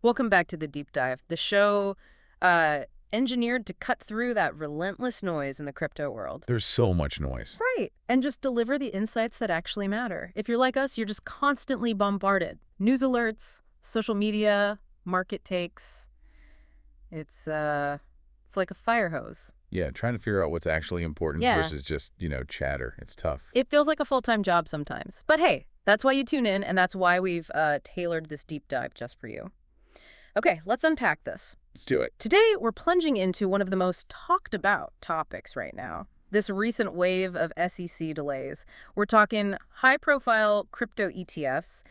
Welcome back to the Deep Dive, the show uh, engineered to cut through that relentless noise in the crypto world. There's so much noise. Right, and just deliver the insights that actually matter. If you're like us, you're just constantly bombarded. News alerts, social media, market takes. It's like a fire hose. Yeah, trying to figure out what's actually important Yeah. versus just, chatter. It's tough. It feels like a full-time job sometimes. But hey, that's why you tune in, and that's why we've tailored this deep dive just for you. Okay, let's unpack this. Let's do it. Today, we're plunging into one of the most talked about topics right now, this recent wave of SEC delays. We're talking high-profile crypto ETFs,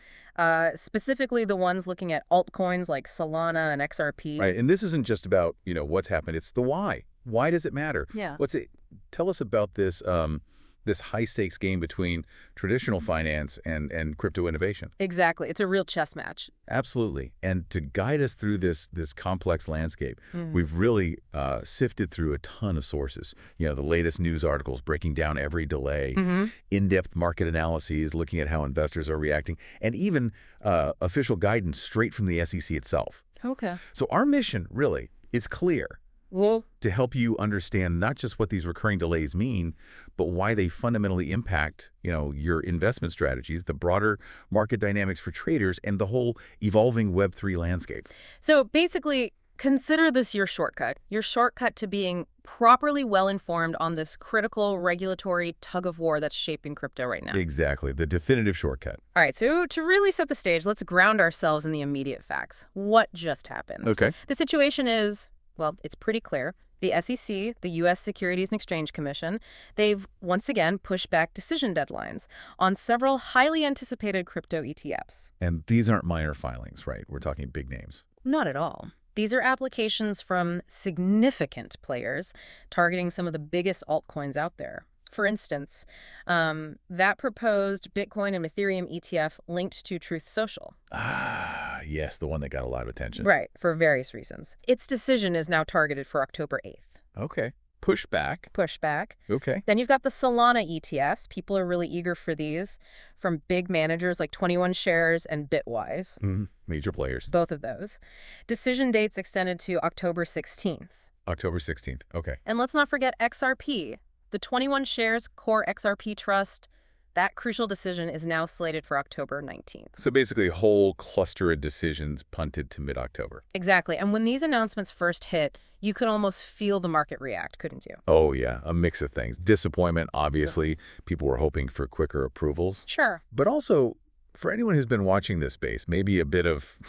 specifically the ones looking at altcoins like Solana and XRP. Right, and this isn't just about, what's happened. It's the why. Why does it matter? Yeah. Tell us about this this high-stakes game between traditional finance and crypto innovation. Exactly. It's a real chess match. Absolutely. And to guide us through this complex landscape, we've really sifted through a ton of sources. The latest news articles breaking down every delay, in-depth market analyses looking at how investors are reacting, and even official guidance straight from the SEC itself. Okay. So our mission, really, is clear. Well, To help you understand not just what these recurring delays mean, but why they fundamentally impact, your investment strategies, the broader market dynamics for traders, and the whole evolving Web3 landscape. so basically, consider this your shortcut to being properly well-informed on this critical regulatory tug-of-war that's shaping crypto right now. Exactly, the definitive shortcut. All right, so to really set the stage, let's ground ourselves in the immediate facts. What just happened? Okay. The situation is, well, it's pretty clear. The SEC, the U.S. Securities and Exchange Commission, they've once again pushed back decision deadlines on several highly anticipated crypto ETFs. And these aren't minor filings, right? We're talking big names. Not at all. These are applications from significant players targeting some of the biggest altcoins out there. For instance, that proposed Bitcoin and Ethereum ETF linked to Truth Social. Ah, yes, the one that got a lot of attention. Right, for various reasons. Its decision is now targeted for October 8th. Okay. Pushback. Pushback. Okay. Then you've got the Solana ETFs. People are really eager for these from big managers like 21 Shares and Bitwise. Major players. Both of those. Decision dates extended to October 16th. October 16th. Okay. And let's not forget XRP. The 21 Shares Core XRP Trust, that crucial decision is now slated for October 19th. So basically a whole cluster of decisions punted to mid-October. Exactly. And when these announcements first hit, you could almost feel the market react, couldn't you? Oh, yeah, a mix of things. Disappointment, obviously. People were hoping for quicker approvals. Sure. But also, for anyone who's been watching this space, maybe a bit of,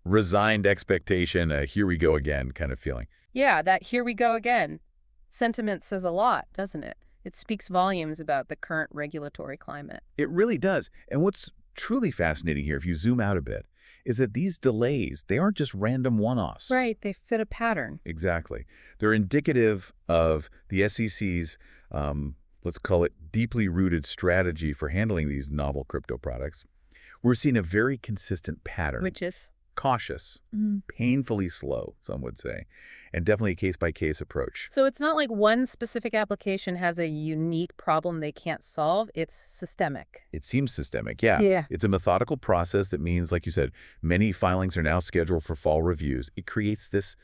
resigned expectation, a here we go again kind of feeling. Yeah, that here we go again sentiment says a lot, doesn't it? It speaks volumes about the current regulatory climate. It really does. And what's truly fascinating here, if you zoom out a bit, is that these delays, they aren't just random one-offs. Right, they fit a pattern. Exactly. They're indicative of the SEC's, let's call it, deeply rooted strategy for handling these novel crypto products. We're seeing a very consistent pattern. Which is? Cautious, painfully slow, some would say, and definitely a case-by-case approach. So it's not like one specific application has a unique problem they can't solve. It's systemic. It seems systemic, yeah. Yeah. It's a methodical process that means, like you said, many filings are now scheduled for fall reviews. It creates this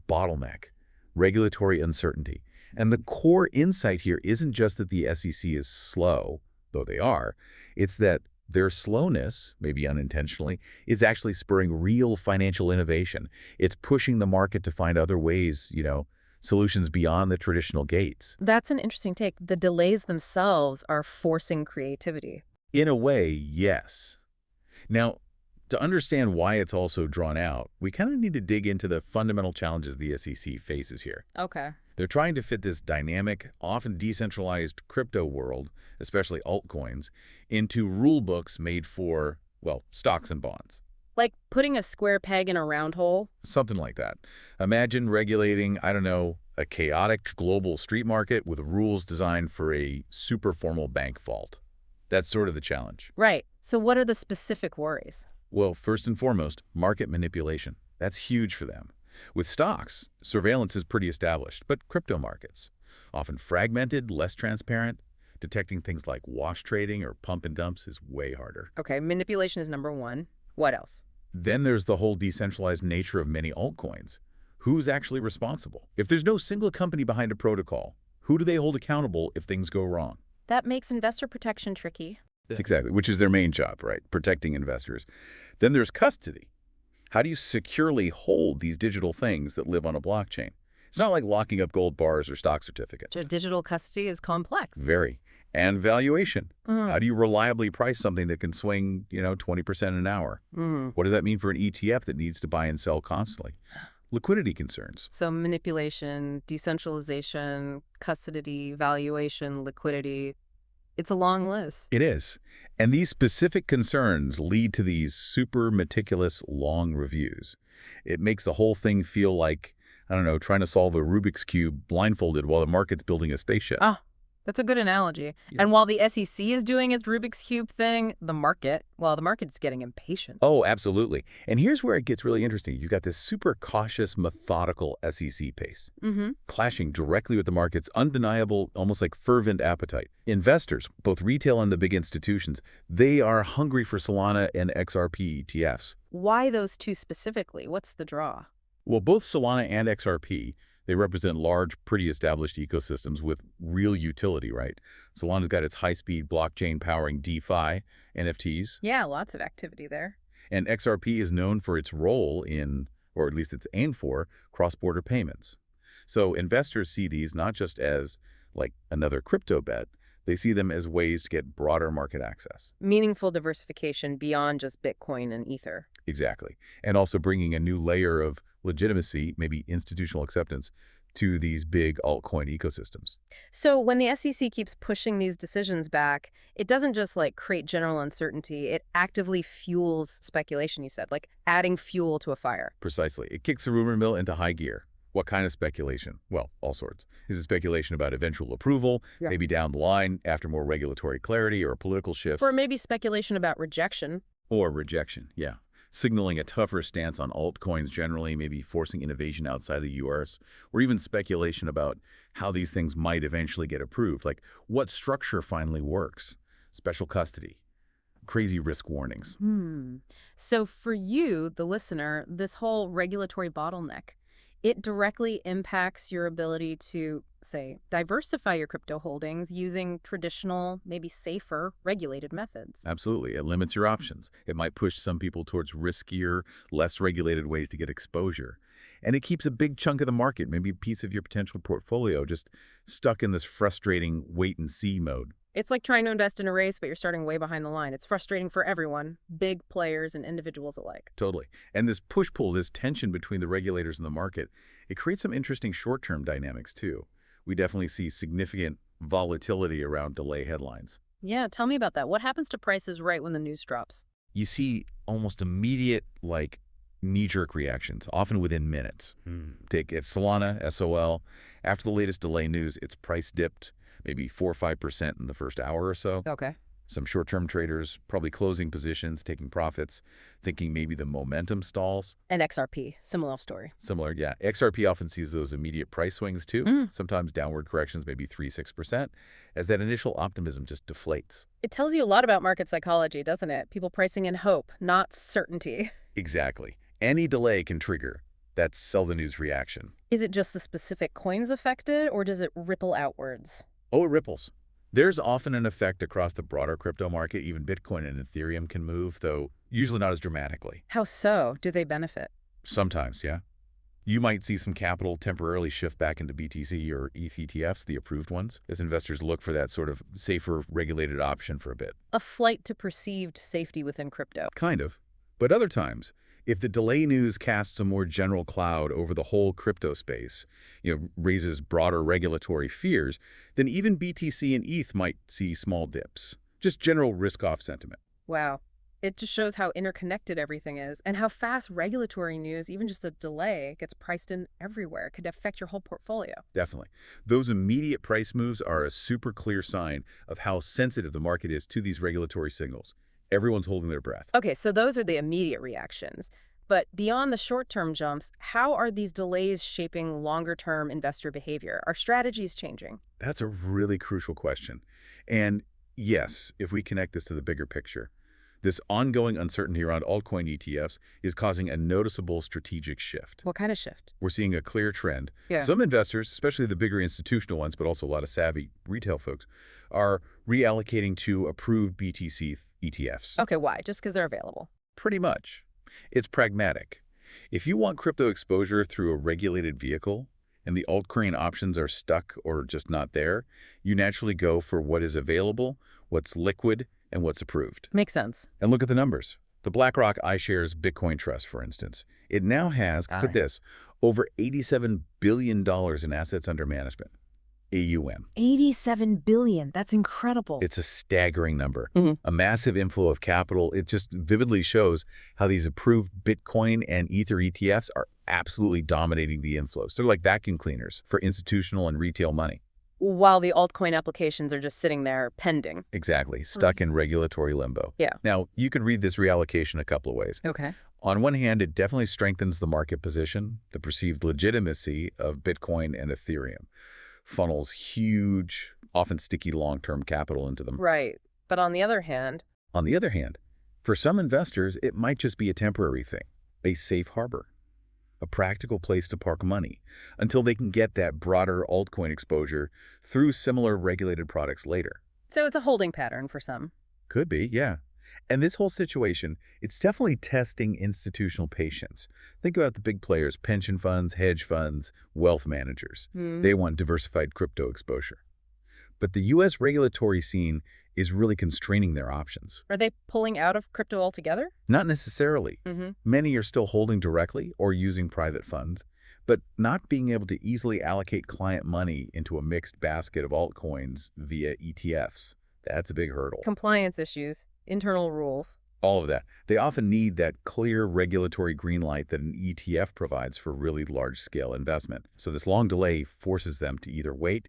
bottleneck, regulatory uncertainty. And the core insight here isn't just that the SEC is slow, though they are. It's that their slowness, maybe unintentionally, is actually spurring real financial innovation. It's pushing the market to find other ways, solutions beyond the traditional gates. That's an interesting take. The delays themselves are forcing creativity. In a way, yes. Now, to understand why it's also drawn out, we kind of need to dig into the fundamental challenges the SEC faces here. Okay. They're trying to fit this dynamic, often decentralized crypto world, especially altcoins, into rule books made for, stocks and bonds. Like putting a square peg in a round hole? Something like that. Imagine regulating, a chaotic global street market with rules designed for a super formal bank vault. That's sort of the challenge. Right. So what are the specific worries? Well, first and foremost, market manipulation. That's huge for them. With stocks, surveillance is pretty established, but crypto markets, often fragmented, less transparent, detecting things like wash trading or pump and dumps is way harder. Okay, manipulation is number one. What else? Then there's the whole decentralized nature of many altcoins. Who's actually responsible? If there's no single company behind a protocol, who do they hold accountable if things go wrong? That makes investor protection tricky. That's exactly, which is their main job, right? Protecting investors. Then there's custody. How do you securely hold these digital things that live on a blockchain? It's not like locking up gold bars or stock certificates. Digital custody is complex. Very. And valuation. How do you reliably price something that can swing, 20% an hour? What does that mean for an ETF that needs to buy and sell constantly? Liquidity concerns. So manipulation, decentralization, custody, valuation, liquidity. It's a long list. It is. And these specific concerns lead to these super meticulous long reviews. It makes the whole thing feel like, I don't know, trying to solve a Rubik's Cube blindfolded while the market's building a spaceship. Ah, that's a good analogy. Yeah. And while the SEC is doing its Rubik's Cube thing, the market's getting impatient. Oh, absolutely. And here's where it gets really interesting. You've got this super cautious, methodical SEC pace, clashing directly with the market's undeniable, almost like fervent appetite. Investors, both retail and the big institutions, they are hungry for Solana and XRP ETFs. Why those two specifically? What's the draw? Well, both Solana and XRP, they represent large, pretty established ecosystems with real utility, right? Solana's got its high-speed blockchain powering DeFi, NFTs. Yeah, lots of activity there. And XRP is known for its role in, or at least it's aimed for, cross-border payments. So investors see these not just as like another crypto bet, they see them as ways to get broader market access. Meaningful diversification beyond just Bitcoin and Ether. Exactly. And also bringing a new layer of legitimacy, maybe institutional acceptance, to these big altcoin ecosystems. So when the SEC keeps pushing these decisions back, it doesn't just create general uncertainty, it actively fuels speculation, you said, like adding fuel to a fire. Precisely. It kicks the rumor mill into high gear. What kind of speculation? Well, all sorts. Is it speculation about eventual approval, maybe down the line after more regulatory clarity or a political shift? Or maybe speculation about rejection. Or rejection, yeah. Signaling a tougher stance on altcoins generally, maybe forcing innovation outside the US, or even speculation about how these things might eventually get approved, like what structure finally works, special custody, crazy risk warnings. So for you, the listener, this whole regulatory bottleneck, it directly impacts your ability to, say, diversify your crypto holdings using traditional, maybe safer, regulated methods. Absolutely. It limits your options. It might push some people towards riskier, less regulated ways to get exposure. And it keeps a big chunk of the market, maybe a piece of your potential portfolio, just stuck in this frustrating wait-and-see mode. It's like trying to invest in a race, but you're starting way behind the line. It's frustrating for everyone, big players and individuals alike. Totally. And this push-pull, this tension between the regulators and the market, it creates some interesting short-term dynamics, too. We definitely see significant volatility around delay headlines. Yeah, tell me about that. What happens to prices right when the news drops? You see almost immediate, knee-jerk reactions, often within minutes. Take Solana, SOL. After the latest delay news, its price dipped maybe 4 or 5% in the first hour or so. Okay. Some short-term traders probably closing positions, taking profits, thinking maybe the momentum stalls. And XRP, similar story. Similar, yeah. XRP often sees those immediate price swings too, sometimes downward corrections, maybe 3-6%, as that initial optimism just deflates. It tells you a lot about market psychology, doesn't it? People pricing in hope, not certainty. Exactly. Any delay can trigger that sell the news reaction. Is it just the specific coins affected, or does it ripple outwards? Oh, it ripples. There's often an effect across the broader crypto market. Even Bitcoin and Ethereum can move, though usually not as dramatically. How so? Do they benefit? Sometimes, yeah. You might see some capital temporarily shift back into BTC or ETFs, the approved ones, as investors look for that sort of safer, regulated option for a bit. A flight to perceived safety within crypto. Kind of. But other times, if the delay news casts a more general cloud over the whole crypto space, raises broader regulatory fears, then even BTC and ETH might see small dips. Just general risk-off sentiment. Wow. It just shows how interconnected everything is and how fast regulatory news, even just a delay, gets priced in everywhere. It could affect your whole portfolio. Definitely. Those immediate price moves are a super clear sign of how sensitive the market is to these regulatory signals. Everyone's holding their breath. Okay, so those are the immediate reactions. But beyond the short-term jumps, how are these delays shaping longer-term investor behavior? Are strategies changing? That's a really crucial question. And yes, if we connect this to the bigger picture, This ongoing uncertainty around altcoin ETFs is causing a noticeable strategic shift. What kind of shift? We're seeing a clear trend. Yeah. Some investors, especially the bigger institutional ones, but also a lot of savvy retail folks, are reallocating to approved BTC ETFs. Okay, why? Just because they're available. Pretty much. It's pragmatic. If you want crypto exposure through a regulated vehicle, and the altcoin options are stuck or just not there, you naturally go for what is available, what's liquid, and what's approved. Makes sense. And look at the numbers. The BlackRock iShares Bitcoin Trust, for instance. It now has, Got get it. this, over $87 billion in assets under management, AUM. 87 billion. That's incredible. It's a staggering number, Mhm. a massive inflow of capital. It just vividly shows how these approved Bitcoin and Ether ETFs are absolutely dominating the inflows. They're like vacuum cleaners for institutional and retail money. While the altcoin applications are just sitting there pending. Exactly, stuck in regulatory limbo. Yeah. Now, you could read this reallocation a couple of ways. Okay. On one hand, it definitely strengthens the market position, the perceived legitimacy of Bitcoin and Ethereum. Funnels huge, often sticky long-term capital into them. Right. But on the other hand, On the other hand, for some investors, it might just be a temporary thing, a safe harbor, a practical place to park money until they can get that broader altcoin exposure through similar regulated products later. so it's a holding pattern for some. Could be, yeah. And this whole situation, it's definitely testing institutional patience. Think about the big players, pension funds, hedge funds, wealth managers. They want diversified crypto exposure. But the U.S. regulatory scene is really constraining their options. Are they pulling out of crypto altogether? Not necessarily. Mm-hmm. Many are still holding directly or using private funds, but not being able to easily allocate client money into a mixed basket of altcoins via ETFs. That's a big hurdle. Compliance issues, internal rules. All of that. They often need that clear regulatory green light that an ETF provides for really large-scale investment. So this long delay forces them to either wait,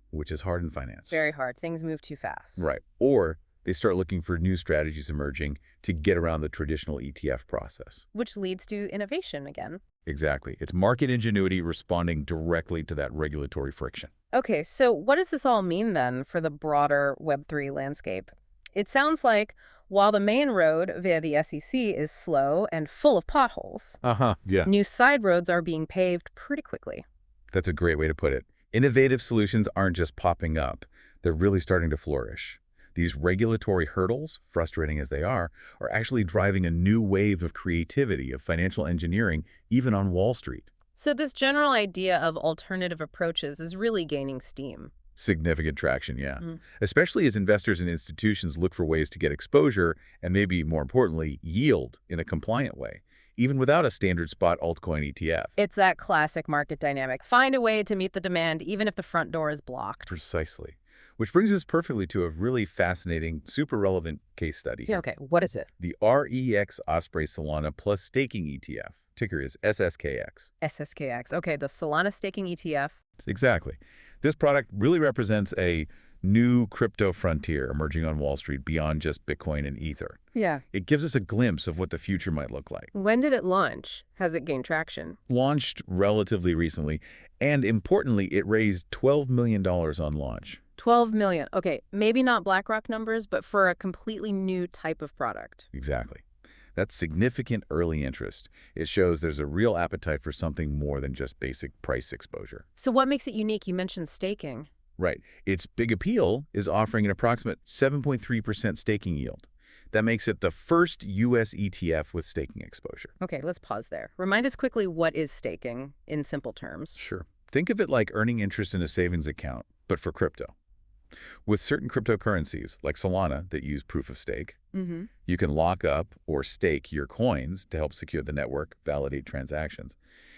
which is hard in finance. Very hard. Things move too fast. Right. Or they start looking for new strategies emerging to get around the traditional ETF process. Which leads to innovation again. Exactly. It's market ingenuity responding directly to that regulatory friction. Okay, so what does this all mean then for the broader Web3 landscape? It sounds like while the main road via the SEC is slow and full of potholes, Yeah. new side roads are being paved pretty quickly. That's a great way to put it. Innovative solutions aren't just popping up. They're really starting to flourish. These regulatory hurdles, frustrating as they are actually driving a new wave of creativity, of financial engineering, even on Wall Street. So this general idea of alternative approaches is really gaining steam. Significant traction, yeah. Mm. Especially as investors and institutions look for ways to get exposure and maybe more importantly, yield in a compliant way, even without a standard spot altcoin ETF. It's that classic market dynamic. Find a way to meet the demand even if the front door is blocked. Precisely. Which brings us perfectly to a really fascinating, super relevant case study here. Yeah, okay. What is it? The REX Osprey Solana plus staking ETF. Ticker is SSKX. SSKX. Okay, the Solana staking ETF. Exactly. This product really represents a new crypto frontier emerging on Wall Street beyond just Bitcoin and Ether. Yeah. It gives us a glimpse of what the future might look like. When did it launch? Has it gained traction? Launched relatively recently, and importantly, it raised $12 million on launch. 12 million. Okay, maybe not BlackRock numbers, but for a completely new type of product. Exactly. That's significant early interest. It shows there's a real appetite for something more than just basic price exposure. So what makes it unique? You mentioned staking. Right. Its big appeal is offering an approximate 7.3% staking yield. That makes it the first U.S. ETF with staking exposure. Okay, let's pause there. Remind us quickly what is staking in simple terms. Sure. Think of it like earning interest in a savings account, but for crypto. With certain cryptocurrencies, like Solana, that use proof of stake, Mm-hmm. you can lock up or stake your coins to help secure the network, validate transactions.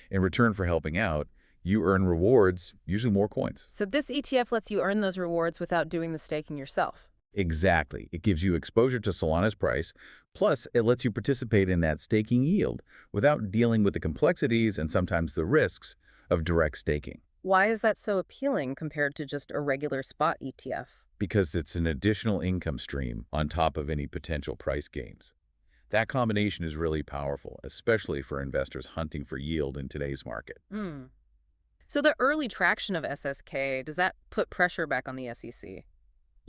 In return for helping out, you earn rewards, usually more coins. So this ETF lets you earn those rewards without doing the staking yourself. Exactly. It gives you exposure to Solana's price, plus it lets you participate in that staking yield without dealing with the complexities and sometimes the risks of direct staking. Why is that so appealing compared to just a regular spot ETF? Because it's an additional income stream on top of any potential price gains. That combination is really powerful, especially for investors hunting for yield in today's market. So the early traction of SSK, does that put pressure back on the SEC?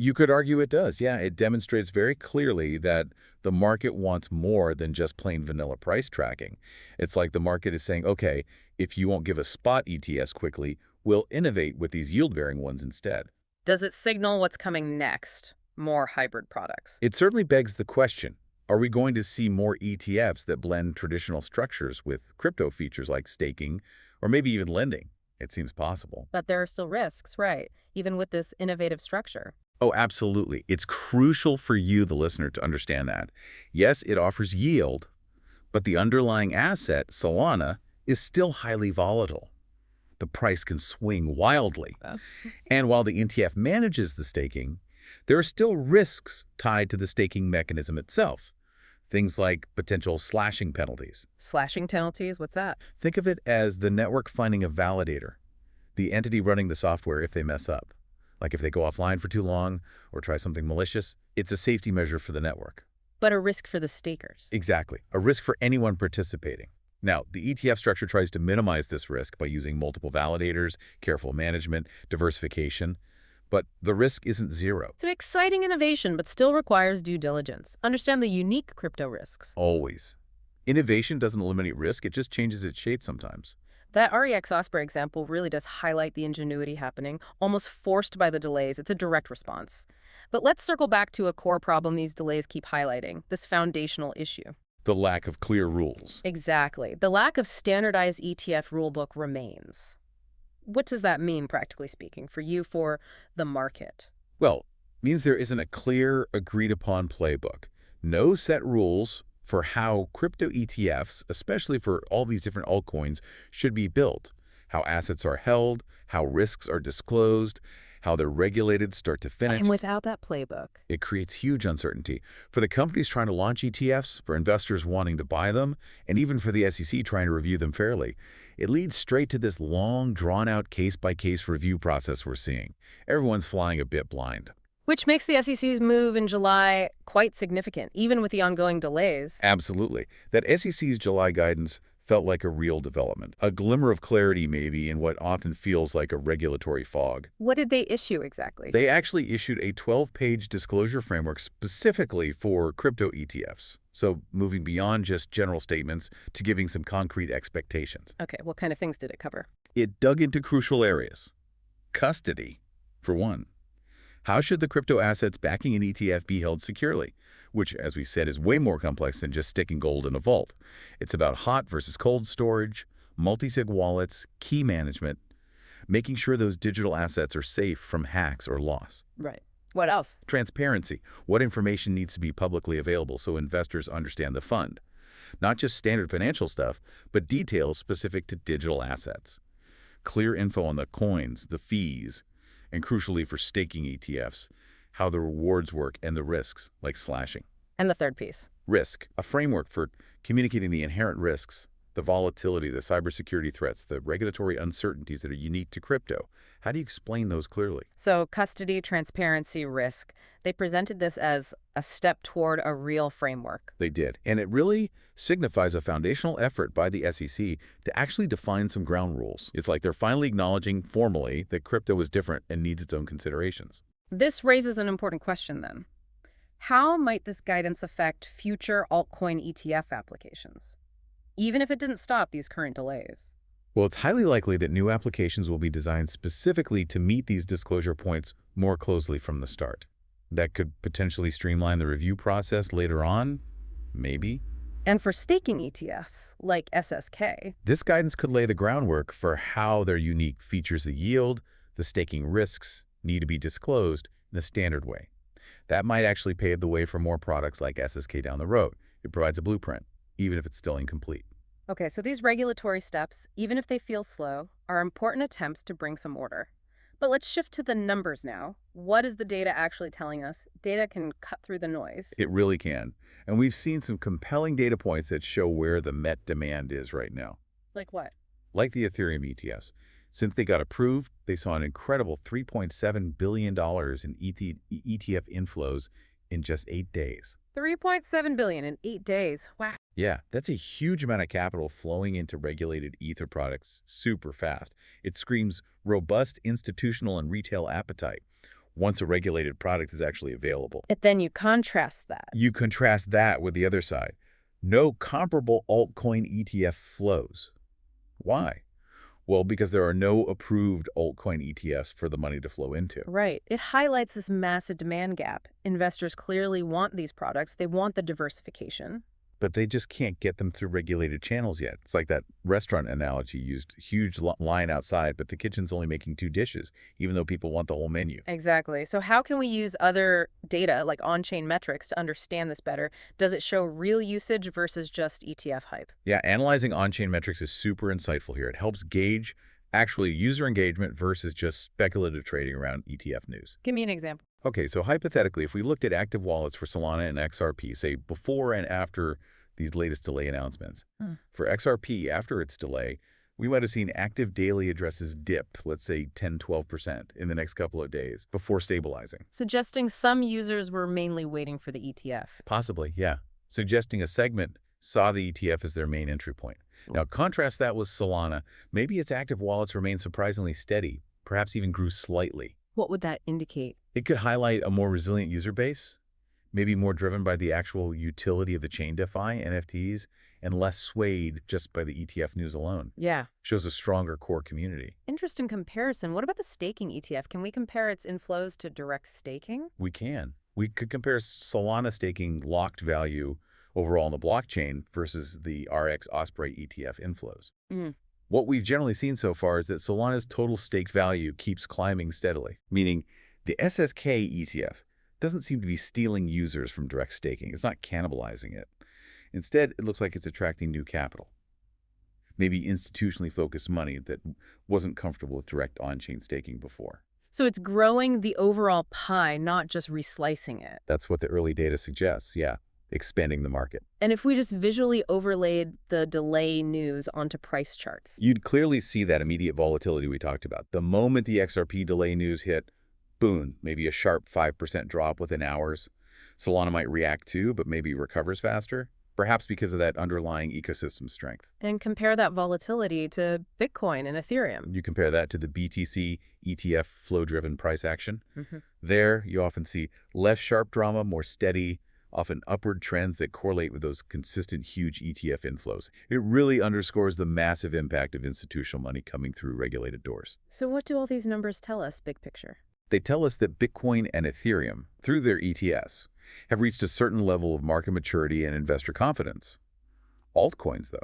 You could argue it does. Yeah, it demonstrates very clearly that the market wants more than just plain vanilla price tracking. It's like the market is saying, okay, if you won't give us spot ETFs quickly, we'll innovate with these yield-bearing ones instead. Does it signal what's coming next? More hybrid products. It certainly begs the question, are we going to see more ETFs that blend traditional structures with crypto features like staking or maybe even lending? It seems possible. But there are still risks, right? Even with this innovative structure. Oh, absolutely. It's crucial for you, the listener, to understand that. Yes, it offers yield, but the underlying asset, Solana, is still highly volatile. The price can swing wildly. Uh, And while the ETF manages the staking, there are still risks tied to the staking mechanism itself. Things like potential slashing penalties. Slashing penalties, what's that? Think of it as the network finding a validator, the entity running the software if they mess up. Like if they go offline for too long or try something malicious, it's a safety measure for the network. But a risk for the stakers. Exactly. A risk for anyone participating. Now, the ETF structure tries to minimize this risk by using multiple validators, careful management, diversification. But the risk isn't zero. It's an exciting innovation, but still requires due diligence. Understand the unique crypto risks. Always. Innovation doesn't eliminate risk, it just changes its shape sometimes. That REX Osprey example really does highlight the ingenuity happening, almost forced by the delays. It's a direct response. But let's circle back to a core problem these delays keep highlighting, this foundational issue. The lack of clear rules. Exactly. The lack of standardized ETF rulebook remains. What does that mean, practically speaking, for you, for the market? Well, means there isn't a clear, agreed-upon playbook. No set rules for how crypto ETFs, especially for all these different altcoins, should be built. How assets are held, how risks are disclosed, how they're regulated start to finish. And without that playbook, It creates huge uncertainty for the companies trying to launch ETFs, for investors wanting to buy them, and even for the SEC trying to review them fairly. It leads straight to this long, drawn-out case-by-case review process we're seeing. Everyone's flying a bit blind. which makes the SEC's move in July quite significant, even with the ongoing delays. Absolutely. That SEC's July guidance felt like a real development, a glimmer of clarity maybe in what often feels like a regulatory fog. What did they issue exactly? They actually issued a 12-page disclosure framework specifically for crypto ETFs. So moving beyond just general statements to giving some concrete expectations. Okay, what kind of things did it cover? It dug into crucial areas. Custody, for one. How should the crypto assets backing an ETF be held securely? Which, as we said, is way more complex than just sticking gold in a vault. It's about hot versus cold storage, multi-sig wallets, key management, making sure those digital assets are safe from hacks or loss. Right. What else? Transparency. What information needs to be publicly available so investors understand the fund? Not just standard financial stuff, but details specific to digital assets. Clear info on the coins, the fees, and crucially for staking ETFs, how the rewards work and the risks, like slashing. And the third piece. Risk, a framework for communicating the inherent risks, the volatility, the cybersecurity threats, the regulatory uncertainties that are unique to crypto. How do you explain those clearly? So custody, transparency, risk. They presented this as a step toward a real framework. They did. And it really signifies a foundational effort by the SEC to actually define some ground rules. It's like they're finally acknowledging formally that crypto is different and needs its own considerations. This raises an important question then. How might this guidance affect future altcoin ETF applications, even if it didn't stop these current delays? Well, it's highly likely that new applications will be designed specifically to meet these disclosure points more closely from the start. That could potentially streamline the review process later on, maybe. And for staking ETFs, like SSK, This guidance could lay the groundwork for how their unique features of yield, the staking risks, need to be disclosed in a standard way. That might actually pave the way for more products like SSK down the road. It provides a blueprint, even if it's still incomplete. okay, so these regulatory steps, even if they feel slow, are important attempts to bring some order. But let's shift to the numbers now. What is the data actually telling us? Data can cut through the noise. It really can. And we've seen some compelling data points that show where the Met demand is right now. Like what? Like the Ethereum ETFs. Since they got approved, they saw an incredible $3.7 billion in ETF inflows in just 8 days. 3.7 billion in 8 days. Wow. Yeah, that's a huge amount of capital flowing into regulated Ether products super fast. It screams robust institutional and retail appetite. once a regulated product is actually available. And then you contrast that. You contrast that with the other side. No comparable altcoin ETF flows. Why? Well, because there are no approved altcoin ETFs for the money to flow into. Right. It highlights this massive demand gap. Investors clearly want these products. They want the diversification. But they just can't get them through regulated channels yet. It's like that restaurant analogy used huge line outside, but the kitchen's only making 2 dishes, even though people want the whole menu. Exactly. So how can we use other data like on-chain metrics to understand this better? Does it show real usage versus just ETF hype? Yeah, analyzing on-chain metrics is super insightful here. It helps gauge actually user engagement versus just speculative trading around ETF news. Give me an example. Okay, so hypothetically, if we looked at active wallets for Solana and XRP, say before and after these latest delay announcements. For XRP, after its delay, we might have seen active daily addresses dip, let's say 10–12% in the next couple of days before stabilizing. Suggesting some users were mainly waiting for the ETF. Possibly, yeah. Suggesting a segment saw the ETF as their main entry point. Now, contrast that with Solana. Maybe its active wallets remained surprisingly steady, perhaps even grew slightly. What would that indicate? It could highlight a more resilient user base, maybe more driven by the actual utility of the chain DeFi, NFTs, and less swayed just by the ETF news alone. Yeah. Shows a stronger core community. Interesting comparison. What about the staking ETF? Can we compare its inflows to direct staking? We can. We could compare Solana staking locked value overall in the blockchain versus the RX Osprey ETF inflows. What we've generally seen so far is that Solana's total staked value keeps climbing steadily, meaning the SSK ETF doesn't seem to be stealing users from direct staking. It's not cannibalizing it. Instead, it looks like it's attracting new capital. Maybe institutionally focused money that wasn't comfortable with direct on-chain staking before. So it's growing the overall pie, not just reslicing it. That's what the early data suggests, yeah, expanding the market. And if we just visually overlaid the delay news onto price charts? You'd clearly see that immediate volatility we talked about. The moment the XRP delay news hit, boom, maybe a sharp 5% drop within hours. Solana might react too, but maybe recovers faster, perhaps because of that underlying ecosystem strength. And compare that volatility to Bitcoin and Ethereum. You compare that to the BTC ETF flow-driven price action. There, you often see less sharp drama, more steady, often upward trends that correlate with those consistent huge ETF inflows. It really underscores the massive impact of institutional money coming through regulated doors. So what do all these numbers tell us, big picture? They tell us that Bitcoin and Ethereum, through their ETFs, have reached a certain level of market maturity and investor confidence. Altcoins, though,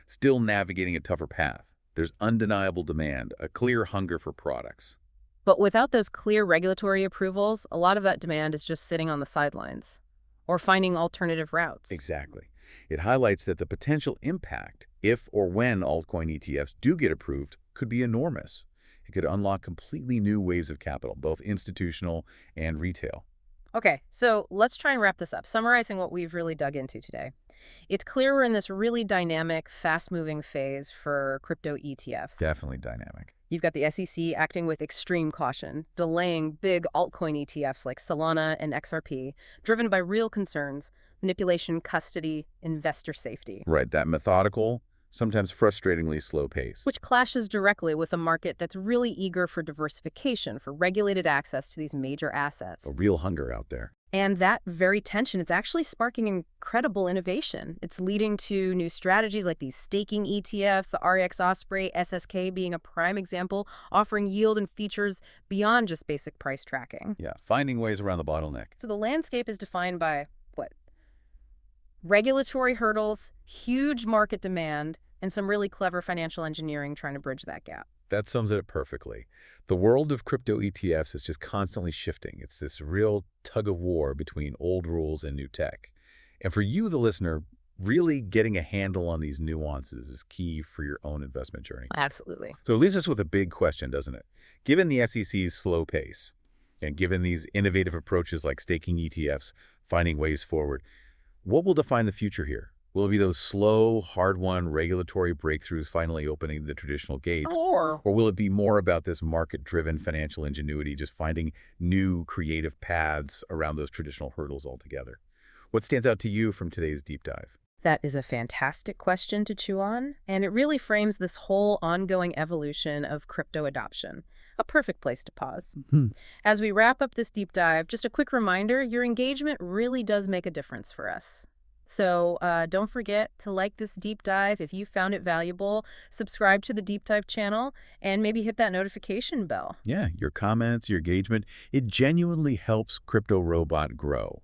still navigating a tougher path. There's undeniable demand, a clear hunger for products. But without those clear regulatory approvals, a lot of that demand is just sitting on the sidelines or finding alternative routes. Exactly. It highlights that the potential impact, if or when altcoin ETFs do get approved, could be enormous. It could unlock completely new waves of capital, both institutional and retail. Okay, so let's try and wrap this up, summarizing what we've really dug into today. It's clear we're in this really dynamic, fast-moving phase for crypto ETFs. Definitely dynamic. You've got the SEC acting with extreme caution, delaying big altcoin ETFs like Solana and XRP, driven by real concerns, manipulation, custody, investor safety. Right, that methodical, sometimes frustratingly slow pace. Which clashes directly with a market that's really eager for diversification, for regulated access to these major assets. A real hunger out there. And that very tension, it's actually sparking incredible innovation. It's leading to new strategies like these staking ETFs, the RX Osprey, SSK being a prime example, offering yield and features beyond just basic price tracking. Yeah, finding ways around the bottleneck. So the landscape is defined by what? Regulatory hurdles, huge market demand, and some really clever financial engineering trying to bridge that gap. That sums it up perfectly. The world of crypto ETFs is just constantly shifting. It's this real tug of war between old rules and new tech. And for you, the listener, really getting a handle on these nuances is key for your own investment journey. Absolutely. So it leaves us with a big question, doesn't it? Given the SEC's slow pace, and given these innovative approaches like staking ETFs, finding ways forward, what will define the future here? Will it be those slow, hard-won regulatory breakthroughs finally opening the traditional gates? Or will it be more about this market-driven financial ingenuity, just finding new creative paths around those traditional hurdles altogether? What stands out to you from today's deep dive? That is a fantastic question to chew on, and it really frames this whole ongoing evolution of crypto adoption. A perfect place to pause. Hmm. As we wrap up this deep dive, just a quick reminder, your engagement really does make a difference for us. So don't forget to like this deep dive if you found it valuable, subscribe to the deep dive channel, and maybe hit that notification bell. Yeah, your comments, your engagement, it genuinely helps Crypto Robot grow.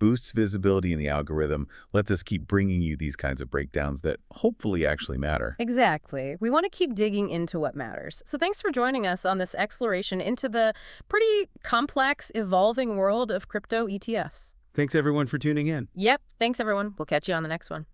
Boosts visibility in the algorithm, lets us keep bringing you these kinds of breakdowns that hopefully actually matter. Exactly. We want to keep digging into what matters. So thanks for joining us on this exploration into the pretty complex, evolving world of crypto ETFs. Thanks everyone for tuning in. Yep. Thanks, everyone. We'll catch you on the next one.